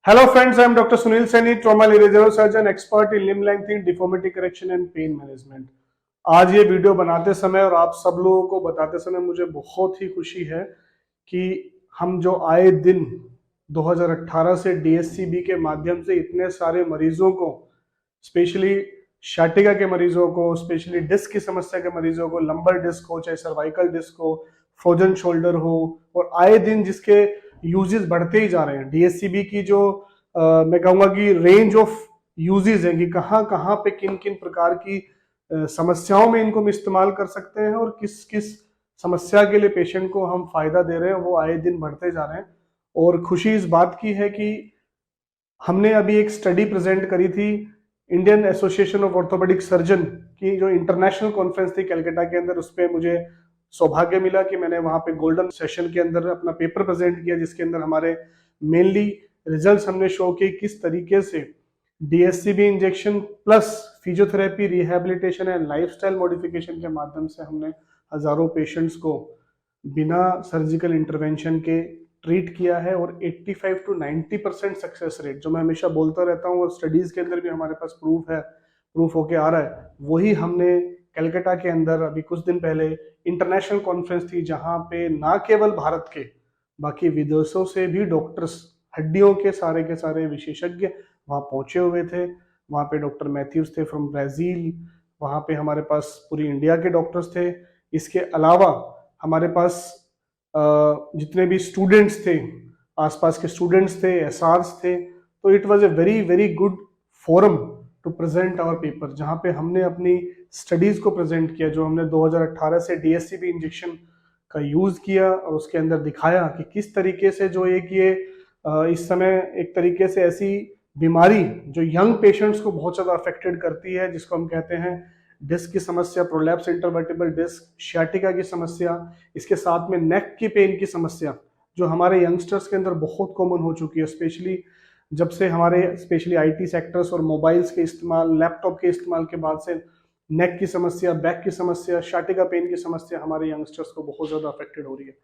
Hello friends, I am Dr. Sunil Saini, trauma general surgeon, expert in limb lengthening, deformity correction and pain management. आज ये video बनाते समय और आप सब लोगों को बताते समय मुझे बहुत ही खुशी है कि हम जो आए दिन 2018 से डीएससीबी के माध्यम से इतने सारे मरीजों को, स्पेशली शाटिका के मरीजों को, स्पेशली डिस्क की समस्या के मरीजों को, लंबर डिस्क हो चाहे सर्वाइकल डिस्क हो, फ्रोजन शोल्डर हो, और आए दिन जिसके यूजेस बढ़ते ही जा रहे हैं। डीएससीबी की जो मैं कहूँगा कि रेंज ऑफ यूजेस है कि कहाँ कहाँ पे किन किन प्रकार की समस्याओं में इनको हम इस्तेमाल कर सकते हैं और किस किस समस्या के लिए पेशेंट को हम फायदा दे रहे हैं, वो आए दिन बढ़ते जा रहे हैं। और खुशी इस बात की है कि हमने अभी एक स्टडी प्रेजेंट करी थी Indian association of orthopaedic surgeon की, जो इंटरनेशनल कॉन्फ्रेंस थी कलकत्ता के अंदर। उस पर मुझे सौभाग्य मिला कि मैंने वहां पे गोल्डन सेशन के अंदर अपना पेपर प्रेजेंट किया, जिसके अंदर हमारे मेनली रिजल्ट्स हमने शो किए किस तरीके से DSCB injection plus physiotherapy, rehabilitation and lifestyle modification के माध्यम से हमने हजारों पेशेंट्स को बिना सर्जिकल इंटरवेंशन के ट्रीट किया है। और 85 to 90% सक्सेस रेट, जो मैं हमेशा बोलता रहता हूँ और स्टडीज के अंदर भी हमारे पास प्रूफ होके आ रहा है, वही हमने कलकत्ता के अंदर अभी कुछ दिन पहले इंटरनेशनल कॉन्फ्रेंस थी, जहाँ पे ना केवल भारत के बाकी विदेशों से भी डॉक्टर्स, हड्डियों के सारे विशेषज्ञ वहाँ पहुंचे हुए थे। वहाँ पे डॉक्टर मैथ्यूज थे फ्रॉम ब्राजील, वहाँ पे हमारे पास पूरी इंडिया के डॉक्टर्स थे। इसके अलावा हमारे पास जितने भी स्टूडेंट्स थे, आसपास के स्टूडेंट्स थे, एसआर्स थे, तो it was a very very good forum to present our paper, जहाँ पे हमने अपनी स्टडीज को प्रेजेंट किया, जो हमने 2018 से डीएससीबी इंजेक्शन का यूज किया और उसके अंदर दिखाया कि किस तरीके से जो एक ये इस समय एक तरीके से ऐसी बीमारी जो यंग पेशेंट्स को बहुत ज़्यादा अफेक्टेड करती है, जिसको हम कहते हैं डिस्क की समस्या, प्रोलैप्स इंटरवर्टिबल डिस्क, शियाटिका की समस्या, इसके साथ में नेक की पेन की समस्या, जो हमारे यंगस्टर्स के अंदर बहुत कॉमन हो चुकी है, स्पेशली जब से हमारे स्पेशली आईटी सेक्टर्स और मोबाइल्स के इस्तेमाल, लैपटॉप के इस्तेमाल के बाद से नेक की समस्या, बैक की समस्या, शाटिका पेन की समस्या हमारे यंगस्टर्स को बहुत ज़्यादा अफेक्टेड हो रही है।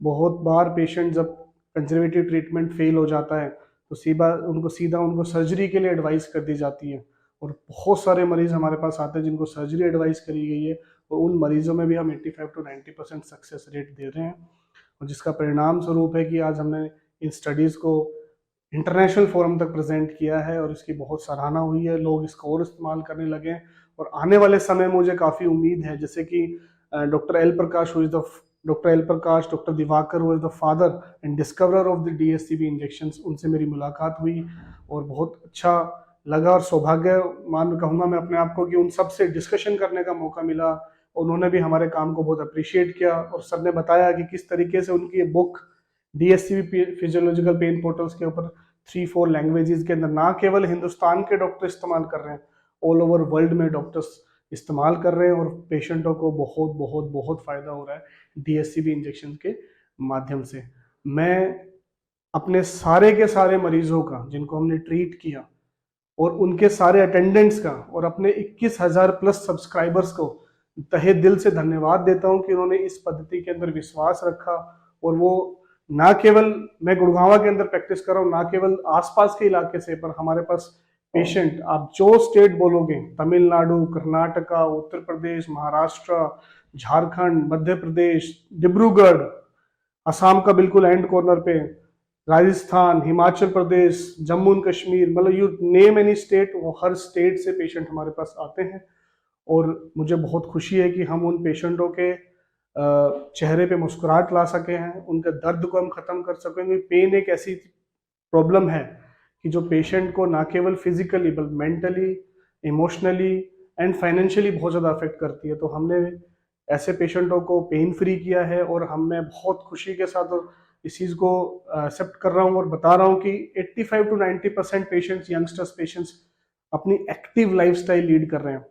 बहुत बार पेशेंट जब कंजर्वेटिव ट्रीटमेंट फेल हो जाता है तो सीधा उनको सर्जरी के लिए एडवाइस कर दी जाती है, और बहुत सारे मरीज हमारे पास आते हैं जिनको सर्जरी एडवाइस करी गई है, और उन मरीजों में भी हम 85 to 90% सक्सेस रेट दे रहे हैं। और जिसका परिणाम स्वरूप है कि आज हमने इन स्टडीज़ को इंटरनेशनल फोरम तक प्रेजेंट किया है और इसकी बहुत सराहना हुई है, लोग इसको और इस्तेमाल करने लगे हैं। और आने वाले समय में मुझे काफ़ी उम्मीद है, जैसे कि doctor L Prakash doctor Diwakar who is the father and discoverer of the DSCB injections, उनसे मेरी मुलाकात हुई और बहुत अच्छा लगा, और सौभाग्य मान कहूँगा मैं अपने आप को कि उन सब से डिस्कशन करने का मौका मिला। उन्होंने भी हमारे काम को बहुत अप्रिशिएट किया, और सर ने बताया कि किस तरीके से उनकी ये बुक डीएससीबी फिजियोलॉजिकल पेन पोर्टल्स के ऊपर 3-4 लैंग्वेजेस के अंदर ना केवल हिंदुस्तान के डॉक्टर इस्तेमाल कर रहे हैं, ऑल ओवर वर्ल्ड में डॉक्टर्स इस्तेमाल कर रहे हैं, और पेशेंटों को बहुत बहुत बहुत फायदा हो रहा है डीएससीबी इंजेक्शन के माध्यम से। मैं अपने सारे के सारे मरीजों का जिनको हमने ट्रीट किया और उनके सारे अटेंडेंट्स का और अपने 21,000 प्लस सब्सक्राइबर्स को तहे दिल से धन्यवाद देता हूं कि उन्होंने इस पद्धति के अंदर विश्वास रखा। और वो ना केवल मैं गुड़गांव के अंदर प्रैक्टिस कर रहा हूँ, ना केवल आसपास के इलाके से, पर हमारे पास पेशेंट आप जो स्टेट बोलोगे, तमिलनाडु, कर्नाटका, उत्तर प्रदेश, महाराष्ट्र, झारखंड, मध्य प्रदेश, डिब्रूगढ़, असम का बिल्कुल एंड कॉर्नर पे, राजस्थान, हिमाचल प्रदेश, जम्मू एंड कश्मीर, मतलब यू नेम एनी स्टेट, वो हर स्टेट से पेशेंट हमारे पास आते हैं। और मुझे बहुत खुशी है कि हम उन पेशेंटों के चेहरे पे मुस्कुराहट ला सके हैं, उनके दर्द को हम खत्म कर सकेंगे। पेन एक ऐसी प्रॉब्लम है कि जो पेशेंट को ना केवल फिजिकली बल्कि मेंटली, इमोशनली एंड फाइनेंशियली बहुत ज़्यादा अफेक्ट करती है। तो हमने ऐसे पेशेंटों को पेन फ्री किया है, और मैं बहुत खुशी के साथ इस चीज़ को एक्सेप्ट कर रहा हूँ और बता रहा हूँ कि 85 to 90% पेशेंट्स, यंगस्टर्स पेशेंट्स अपनी एक्टिव लाइफस्टाइल लीड कर रहे हैं,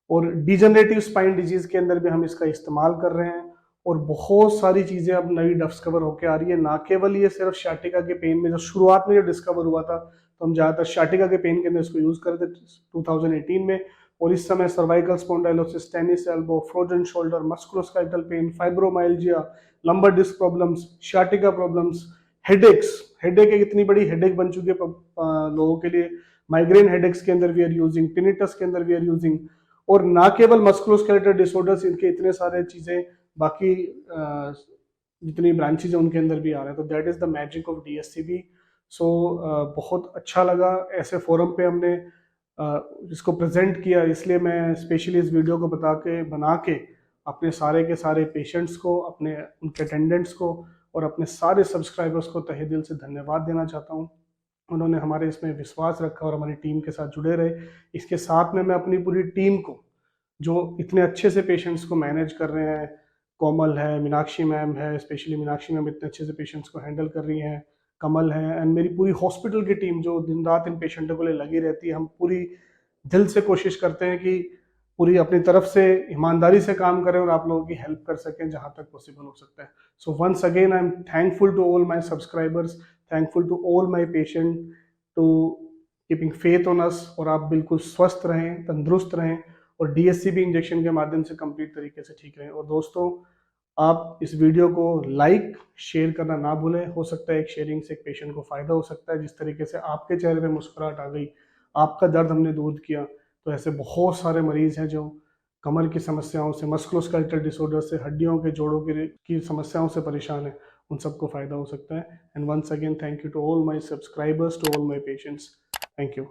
और डिजनरेटिव स्पाइन डिजीज के अंदर भी हम इसका इस्तेमाल कर रहे हैं। और बहुत सारी चीज़ें अब नई डिस्कवर होकर आ रही है, ना केवल ये सिर्फ शाटिका के पेन में, जो शुरुआत में जो डिस्कवर हुआ था तो हम ज़्यादातर शाटिका के पेन के अंदर इसको यूज़ कर रहे थे 2018 में, और इस समय cervical spondylosis, tennis elbow, frozen shoulder, musculoskeletal pain, fibromyalgia, lumbar disc problems, sciatica problems, headache एक इतनी बड़ी हेडेक बन चुकी है लोगों के लिए। माइग्रेन हेडेक्स के अंदर वी आर यूजिंग, टिनिटस के अंदर वी आर यूजिंग, और ना केवल मस्कुलोस्केलेटल डिसऑर्डर्स, इनके इतने सारे चीजें बाकी जितनी ब्रांचेज है उनके अंदर भी आ रहे हैं। तो that is the magic of DSCB। सो बहुत अच्छा लगा ऐसे फोरम पे हमने इसको प्रेजेंट किया, इसलिए मैं स्पेशली इस वीडियो को बना के अपने सारे के सारे पेशेंट्स को, अपने उनके अटेंडेंट्स को और अपने सारे सब्सक्राइबर्स को तहे दिल से धन्यवाद देना चाहता हूँ। उन्होंने हमारे इसमें विश्वास रखा और हमारी टीम के साथ जुड़े रहे। इसके साथ में मैं अपनी पूरी टीम को, जो इतने अच्छे से पेशेंट्स को मैनेज कर रहे हैं, कोमल है, मीनाक्षी मैम है, स्पेशली मीनाक्षी मैम इतने अच्छे से पेशेंट्स को हैंडल कर रही हैं, कमल है, एंड मेरी पूरी हॉस्पिटल की टीम जो दिन रात इन पेशेंटों के लिए लगी रहती है। हम पूरी दिल से कोशिश करते हैं कि पूरी अपनी तरफ से ईमानदारी से काम करें और आप लोगों की हेल्प कर सकें जहां तक पॉसिबल हो सकता है। So once again I am thankful to all my subscribers, thankful to all my patient to keeping faith on us, और आप बिल्कुल स्वस्थ रहें, तंदुरुस्त रहें और DSCB इंजेक्शन के माध्यम से कंप्लीट तरीके से ठीक रहें। और दोस्तों, आप इस वीडियो को लाइक शेयर करना ना भूलें। हो सकता है एक शेयरिंग से एक पेशेंट को फायदा हो सकता है। जिस तरीके से आपके चेहरे पे मुस्कुराहट आ गई, आपका दर्द हमने दूर किया, तो ऐसे बहुत सारे मरीज हैं जो कमर की समस्याओं से, मस्कुलोस्केलेटल डिसऑर्डर से, हड्डियों के जोड़ों की समस्याओं से परेशान है, उन सबको फायदा हो सकता है। And once again thank you to all my subscribers, to all my patients. Thank you.